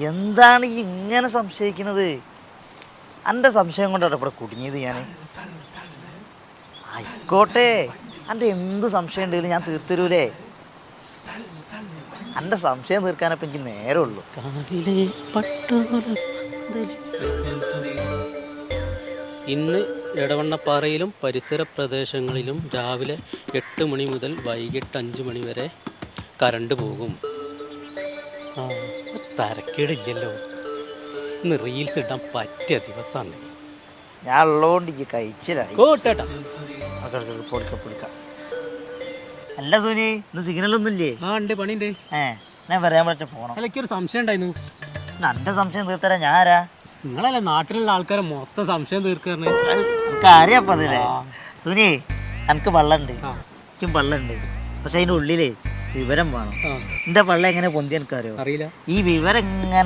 എന്താണ് ഈ ഇങ്ങനെ സംശയിക്കുന്നത്? എൻ്റെ സംശയം കൊണ്ടാണ് ഇവിടെ കുടുങ്ങിയത് ഞാൻ. ആയിക്കോട്ടെ, എൻ്റെ എന്ത് സംശയം ഉണ്ടെങ്കിലും ഞാൻ തീർത്തരൂലേ. എൻ്റെ സംശയം തീർക്കാനപ്പം എനിക്ക് നേരമുള്ളൂ. ഇന്ന് എടവണ്ണപ്പാറയിലും പരിസര പ്രദേശങ്ങളിലും രാവിലെ 8 മണി മുതൽ വൈകിട്ട് 5 മണി വരെ കറണ്ട് പോകും. തരക്കേടില്ലല്ലോ. ഇന്ന് റീൽസ് ഇടാൻ പറ്റിയ ദിവസമാണ്. ഞാൻ ഉള്ളതുകൊണ്ട് എനിക്ക് കഴിച്ചിലായി. കോട്ടേട്ടാ പൊടിക്കാം. അല്ല സോനി, ഇന്ന് സിഗ്നലൊന്നും ഇല്ലേ? ഉണ്ട്, പണിയുണ്ട്. ഞാൻ പറയാൻ പറ്റ പോണം. അല്ല, എനിക്കൊരു സംശയം ഉണ്ടായിരുന്നു. എൻ്റെ സംശയം തീർത്തരാ ഞാൻ ആരാ? നിങ്ങളല്ലേ നാട്ടിലുള്ള ആൾക്കാരെ മൊത്തം സംശയം തീർക്കാറ്. നമുക്ക് അറിയാപ്പ അതില്ലേ സോനി, എനിക്ക് വള്ളമുണ്ട്, എനിക്കും വള്ളമുണ്ട്. പക്ഷെ അതിൻ്റെ ഉള്ളിലേ വിവരം വേണം. എൻ്റെ വള്ളം എങ്ങനെ പൊന്തി എനിക്കറിയോ? അറിയില്ല. ഈ വിവരം എങ്ങനെ